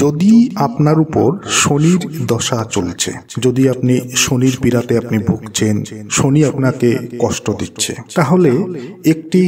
যদি আপনার উপর শনির দশা চলছে, যদি আপনি শনির পীড়াতে আপনি ভুগছেন, শনি আপনাকে কষ্ট দিচ্ছে, তাহলে একটি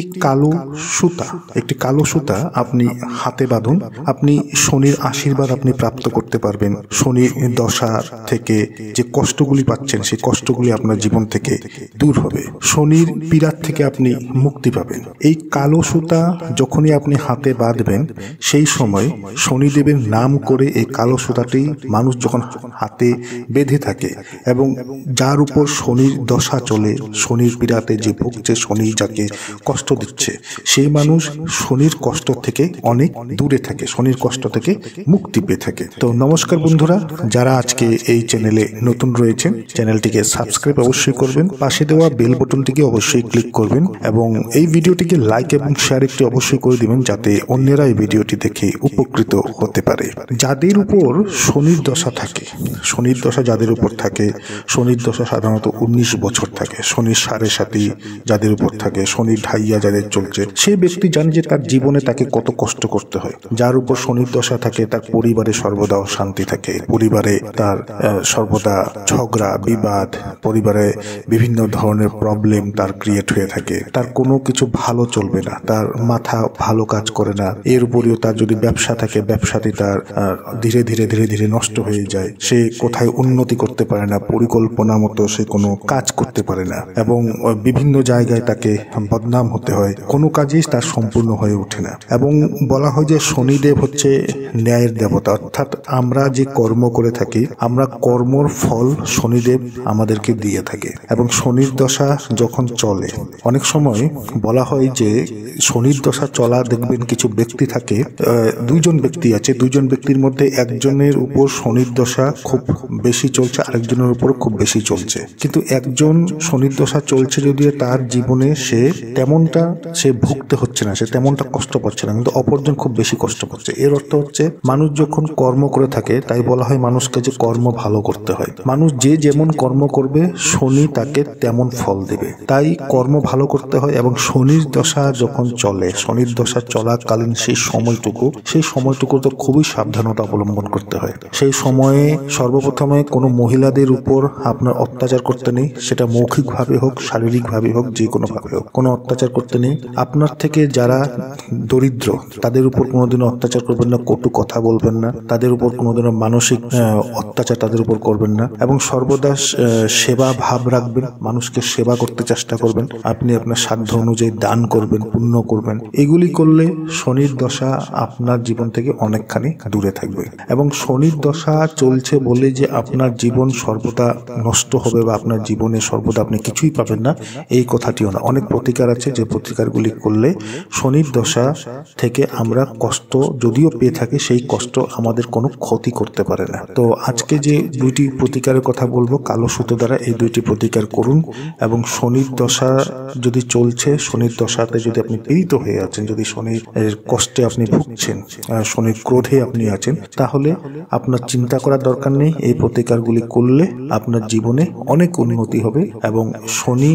কালো সুতা আপনি হাতে বাঁধুন। আপনি শনির আশীর্বাদ আপনি প্রাপ্ত করতে পারবেন। শনির দশা থেকে যে কষ্টগুলি পাচ্ছেন সেই কষ্টগুলি আপনার জীবন থেকে দূর হবে। শনির পীড়ার থেকে আপনি মুক্তি পাবেন। এই কালো সুতা যখনই আপনি হাতে বাঁধবেন সেই সময় শনিদেবের নাম করে এই কালো সুতাটি মানুষ যখন হাতে বেঁধে থাকে এবং যার উপর শনির দশা চলে, শনির পীড়াতে যে ভুগছে, শনি যাকে কষ্ট দিচ্ছে, সেই মানুষ শনির কষ্ট থেকে অনেক দূরে থাকে, শনির কষ্ট থেকে মুক্তি পেয়ে থাকে। তো নমস্কার বন্ধুরা, যারা আজকে এই চ্যানেলে নতুন রয়েছেন, চ্যানেলটিকে সাবস্ক্রাইব অবশ্যই করবেন, পাশে দেওয়া বেল বাটনটিকে অবশ্যই ক্লিক করবেন এবং এই ভিডিওটিকে লাইক এবং শেয়ার একটি অবশ্যই করে দিবেন, যাতে অন্যেরা এই ভিডিওটি দেখে উপকৃত হতে পারে। যাদের উপর শনির দশা থাকে, শনির দশা যাদের উপর থাকে, শনির দশা সাধারণত 19 বছর থাকে, শনির 7.5 যাদের উপর থাকে, শনির ঢাইয়া যাদের চলছে, সে ব্যক্তি জানে যে তার জীবনে তাকে কত কষ্ট করতে হয়। যার উপর শনির দশা থাকে তার পরিবারে সর্বদা অশান্তি থাকে, পরিবারে তার সর্বদা ঝগড়া বিবাদ, পরিবারে বিভিন্ন ধরনের প্রবলেম তার ক্রিয়েট হয়ে থাকে, তার কোনো কিছু ভালো চলবে না, তার মাথা ভালো কাজ করে না। এর উপরেও তার যদি ব্যবসা থাকে, ব্যবসাটি তার ধীরে ধীরে নষ্ট হয়ে যায়, সে কোথায় উন্নতি করতে পারে না, পরিকল্পনা মতো সে কোনো কাজ করতে পারে না এবং বিভিন্ন জায়গায় তাকে বদনাম হতে হয়, কোনো কাজই তার সম্পূর্ণ হয়ে ওঠে না। এবং বলা হয় যে শনিদেব হচ্ছে ন্যায়ের দেবতা, অর্থাৎ আমরা যে কর্ম করে থাকি, আমরা কর্মর ফল শনিদেব আমাদেরকে দিয়ে থাকে। এবং শনির দশা যখন চলে, অনেক সময় বলা হয় যে শনির দশা চলা দেখবেন কিছু ব্যক্তি থাকে, দুইজন ব্যক্তি আছে, দুইজন ব্যক্তির মধ্যে একজনের উপর শনির দশা খুব বেশি চলছে, আরেকজনের উপর খুব বেশি চলছে। কিন্তু একজন শনির দশা চলছে যদিও তার জীবনে তেমনটা ভুগতে হচ্ছে না, সে তেমনটা কষ্ট পাচ্ছে না, কিন্তু অপরজন খুব বেশি কষ্ট পাচ্ছে। এর অর্থ হচ্ছে মানুষ যখন কর্ম করে থাকে, তাই বলা হয় মানুষকে যে কর্ম ভালো করতে হয়। মানুষ যে যেমন কর্ম করবে শনি তাকে তেমন ফল দেবে, তাই কর্ম ভালো করতে হয়। এবং শনির দশা যখন চলে, শনির দশা চলাকালীন সেই সময়টুকু তো খুবই সাবধানতা অবলম্বন করতে হয়। সেই সময়ে সর্বপ্রথমে কোনো মহিলাদের উপর আপনার অত্যাচার করতে নেই, সেটা মৌখিকভাবে হোক, শারীরিকভাবে হোক, যে কোনো ভাবে হোক, কোনো অত্যাচার করতে নেই। আপনার থেকে যারা দরিদ্র তাদের উপর কোনোদিনও অত্যাচার করবেন না, কটু কথা বলবেন না, তাদের উপর কোনোদিনও মানসিক অত্যাচার তাদের উপর করবেন না এবং সর্বদা সেবা ভাব রাখবেন, মানুষকে সেবা করতে চেষ্টা করবেন, আপনি আপনার সাধ্য অনুযায়ী দান করবেন, পুণ্য করবেন। এগুলি করলে শনির দশা আপনার জীবন থেকে অনেকখানি দূরে থাকবে। এবং শনির দশা চলছে বলে যে আপনার জীবন সর্বদা নষ্ট হবে বা আপনার জীবনে সর্বদা আপনি কিছুই পাবেন না, এই কথাটিও না। অনেক প্রতিকার আছে, যে প্রতিকারগুলি করলে শনির দশা থেকে আমরা কষ্ট যদিও পেয়ে থাকি, সেই কষ্ট আমাদের কোনো ক্ষতি করতে পারে না। তো আজকে যে দুইটি প্রতিকারের কথা বলবো, কালো সুতো দ্বারা এই দুইটি প্রতিকার করুন। এবং শনির দশা যদি চলছে, শনির দশাতে যদি আপনি পীড়িত হয়ে আছেন, যদি শনির কষ্টে আপনি ভুগছেন, শনির ক্রোধে আপনি আছেন, তাহলে আপনার চিন্তা করার দরকার নেই। এই প্রতিকারগুলি করলে আপনার জীবনে অনেক উন্নতি হবে। এবং শনি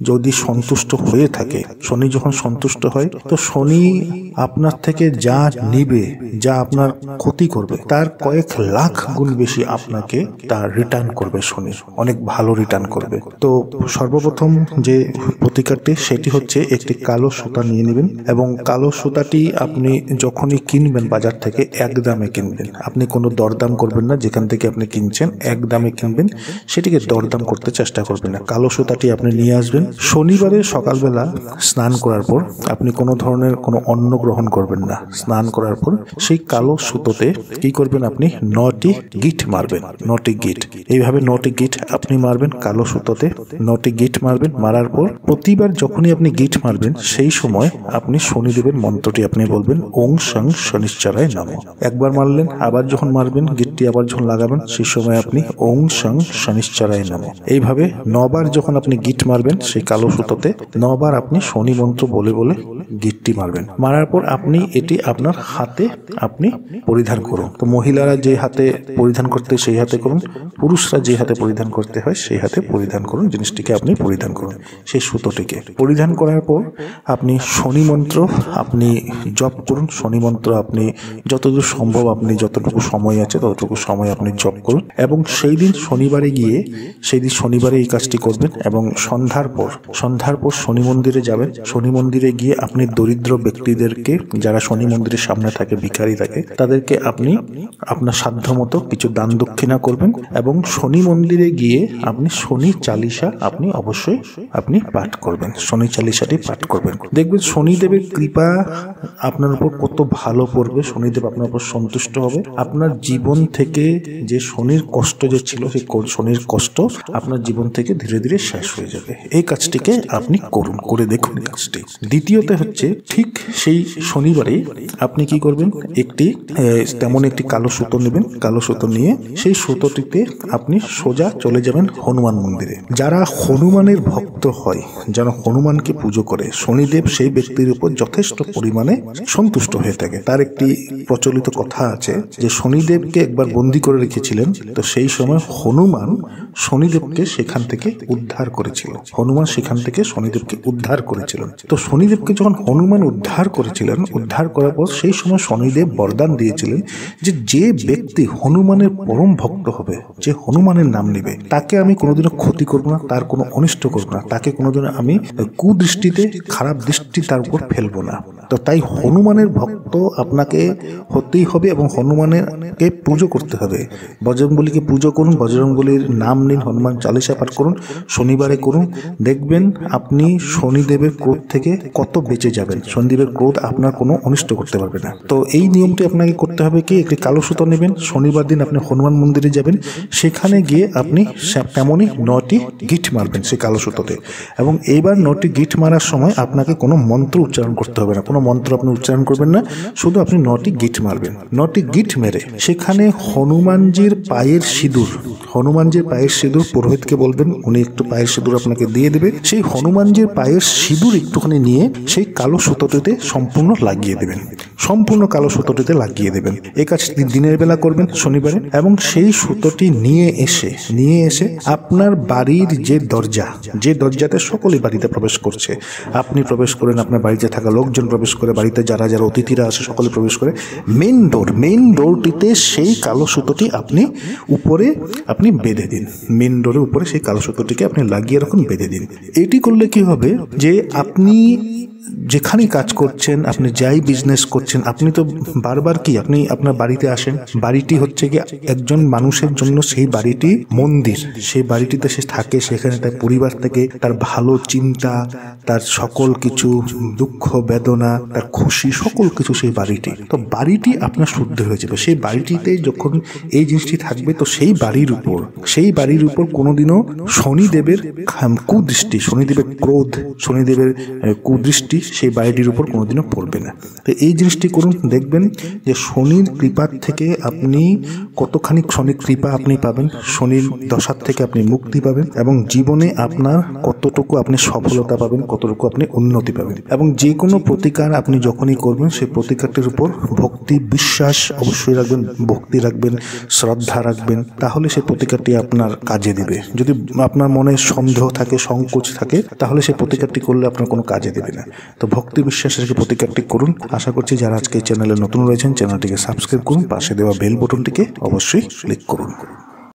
যদি সন্তুষ্ট হয়ে থাকে, শনি যখন সন্তুষ্ট হয়, তো শনি আপনার থেকে যা নিবে, যা আপনার ক্ষতি করবে, তার কয়েক লাখ গুণ বেশি আপনাকে তার রিটার্ন করবে। শনি অনেক ভালো রিটার্ন করবে। তো সর্বপ্রথম যে প্রতিকারটি, সেটি হচ্ছে একটি কালো সুতা নিয়ে নেবেন এবং কালো সুতাটি আপনি যখনই কিনবেন বাজার থেকে, এক দামে কিনবেন, আপনি কোনো দরদাম করবেন না। যেখান থেকে আপনি কিনছেন এক দামে কিনবেন, সেটিকে দরদাম করতে চেষ্টা করবেন না। কালো সুতাটি আপনি নিয়ে আসবেন। শনিবারে সকালবেলা স্নান করার পর আপনি কোনো ধরনের কোনো অন্ন গ্রহণ করবেন না। স্নান করার পর সেই কালো সুতোতে কি করবেন, আপনি 9টি গিট মারবেন। 9টি গিট, এইভাবে 9টি গিট আপনি মারবেন কালো সুতোতে। 9টি গিট মারবেন। মারার পর প্রতিবার যখনই আপনি গিট মারবেন, সেই সময় আপনি শনিদেবের মন্ত্রটি আপনি বলবেন, ওং শং শনিশ্চরায় নমঃ। একবার মারলেন, আবার যখন মারবেন গিটটি, আবার যখন লাগাবেন, সেই সময় আপনি ওং শং শনিশ্চরায় নমঃ। এইভাবে 9 বার যখন আপনি গিট মারবেন সেই কালো সুতোতে, 9 বার আপনি শনি মন্ত্র বলে বলে গিটটি মারবেন। মারার পর আপনি এটি আপনার হাতে আপনি পরিধান করুন। তো মহিলারা যে হাতে পরিধান করতে সেই হাতে করুন, পুরুষরা যে হাতে পরিধান করতে হয় সেই হাতে পরিধান করুন। জিনিসটিকে আপনি পরিধান করুন, সেই সুতোটিকে পরিধান করার পর আপনি শনি মন্ত্র আপনি জপ করুন। শনি মন্ত্র আপনি যতদূর সম্ভব, আপনি যতটুকু সময় আছে ততটুকু সময় আপনি জপ করুন এবং সেই দিন শনিবারে গিয়ে শনিবারে এই কাজটি করবেন এবং সন্ধ্যার পর শনি মন্দিরে যাবেন। শনি মন্দিরে গিয়ে আপনি দরিদ্র ব্যক্তিদেরকে, যারা শনি মন্দিরের সামনে থাকে, ভিখারি থাকে, তাদেরকে আপনি আপনার সাধ্যমতো কিছু দান দক্ষিণা করবেন এবং শনি মন্দিরে গিয়ে আপনি শনি চালিসা আপনি অবশ্যই আপনি পাঠ করবেন। শনি চালিসাটি পাঠ করবেন। দেখবেন শনিদেবের কৃপা আপনার উপর কত ভালো পড়বে। শনিদেব আপনার উপর সন্তুষ্ট হবে। আপনার জীবন থেকে যে শনির কষ্ট যে ছিল, সেই শনির কষ্ট আপনার জীবন থেকে ধীরে ধীরে শেষ হয়ে যাবে। এই কাজটিকে আপনি করুন, করে দেখুন এই কাজটি। দ্বিতীয়তে হচ্ছে, ঠিক সেই শনিবারে আপনি কি করবেন, তেমন একটি কালো সুতো নেবেন। কালো সুতো নিয়ে সেই সুতোটিতে আপনি সোজা চলে যাবেন হনুমান মন্দিরে। যারা হনুমানের ভক্ত হয়, যারা হনুমানকে পুজো করে, শনিদেব সেই ব্যক্তির উপর যথেষ্ট পরিমাণে সন্তুষ্ট হয়ে থাকে। তার একটি প্রচলিত কথা আছে যে শনিদেবকে একবার বন্দী করে রেখেছিলেন, তো সেই সময় হনুমান শনিদেবকে সেখান থেকে উদ্ধার করেছিল। শনিদেবকে উদ্ধার করেছিলেন। তো শনিদেবকে যখন হনুমান উদ্ধার করেছিলেন, উদ্ধার করার পর সেই সময় শনিদেব বরদান দিয়েছিলেন যে ব্যক্তি হনুমানের পরম ভক্ত হবে, যে হনুমানের নাম নেবে, তাকে আমি কোনোদিনও ক্ষতি করব না, তার কোনো অনিষ্ট করব না, তাকে কোনোদিনও আমি কুদৃষ্টিতে, খারাপ দৃষ্টি তার উপর ফেলবো না। তো তাই হনুমানের ভক্ত আপনাকে হতেই হবে এবং হনুমানকে পুজো করতে হবে। বজরংবলীকে পুজো করুন, বজরংবলীর নাম নিন, হনুমান চালিসা পাঠ করুন, শনিবারে করুন। দেখবেন আপনি শনিদেবের ক্রোধ থেকে কত বেঁচে যাবেন। শনিদেবের ক্রোধ আপনার কোনো অনিষ্ট করতে পারবে না। তো এই নিয়মটি আপনাকে করতে হবে কি, একটি কালো সুতো নেবেন, শনিবার দিন আপনি হনুমান মন্দিরে যাবেন, সেখানে গিয়ে আপনি তেমনই 9টি গিট মারবেন সেই কালো সুতোতে। এবং এইবার 9টি গিট মারার সময় আপনাকে কোনো মন্ত্র উচ্চারণ করতে হবে না, কোনো মন্ত্র আপনি উচ্চারণ করবেন না, শুধু আপনি 9টি গিট মারবেন। 9টি গিট মেরে সেখানে হনুমানজির পায়ের সিঁদুর পুরোহিতকে বলবেন, উনি একটু পায়ের সিঁদুর আপনাকে দিয়ে দেবে। সেই হনুমানজির পায়ের সিঁদুর একটুখানি নিয়ে সেই কালো সুতোটিতে সম্পূর্ণ লাগিয়ে দেবেন, সম্পূর্ণ কালো সুতোটিতে লাগিয়ে দেবেন। এই কাজটি দিনের বেলা করবেন শনিবারে। এবং সেই সুতোটি নিয়ে এসে আপনার বাড়ির যে দরজাতে সকলেই বাড়িতে প্রবেশ করছে, আপনি প্রবেশ করেন, আপনার বাড়িতে থাকা লোকজন প্রবেশ করে, বাড়িতে যারা অতিথিরা আসে সকলে প্রবেশ করে, মেইন ডোরটিতে সেই কালো সুতোটি আপনি উপরে আপনি বেঁধে দিন। মেইন ডোরের উপরে সেই কালো সুতোটিকে আপনি লাগিয়ে রাখুন, বেঁধে দিন। এটি করলে কি হবে যে আপনি যেখানে কাজ করছেন, আপনি যাই বিজনেস করছেন, আপনি তো বারবার আপনি আপনার বাড়িতে আসেন। বাড়িটি হচ্ছে কি একজন মানুষের জন্য সেই বাড়িটি মন্দির। সেই বাড়িটিতে সে থাকে, সেখানে তার পরিবার থেকে, তার ভালো চিন্তা, তার সকল কিছু দুঃখ বেদনা, তার খুশি, সকল কিছু সেই বাড়িটি। তো বাড়িটি আপনার শুদ্ধ হয়ে যাবে। সেই বাড়িটিতে যখন এই জিনিসটি থাকবে, তো সেই বাড়ির উপর কোনোদিনও শনিদেবের কুদৃষ্টি, শনিদেবের ক্রোধ, শনিদেবের কুদৃষ্টি সেই বাড়িটির উপর কোনোদিনও পড়বে না। তো এই জিনিসটি করুন, দেখবেন যে শনির কৃপার থেকে আপনি কতখানি শনির কৃপা আপনি পাবেন, শনির দশার থেকে আপনি মুক্তি পাবেন এবং জীবনে আপনার কতটুকু আপনি সফলতা পাবেন, কতটুকু আপনি উন্নতি পাবেন। এবং যে কোনো প্রতিকার আপনি যখনই করবেন, সেই প্রতিকারটির উপর ভক্তি বিশ্বাস অবশ্যই রাখবেন, ভক্তি রাখবেন, শ্রদ্ধা রাখবেন, তাহলে সেই প্রতিকারটি আপনার কাজে দিবে। যদি আপনার মনে সন্দেহ থাকে, সংকোচ থাকে, তাহলে সেই প্রতিকারটি করলে আপনার কোনো কাজে দেবে না। তো ভক্তি বিশ্বাস রেখে প্রতিকারটি করুন। আশা করছি যারা আজকে এই চ্যানেলে নতুন রয়েছেন, চ্যানেলটিকে সাবস্ক্রাইব করুন, পাশে দেওয়া বেল বটনটিকে অবশ্যই ক্লিক করুন।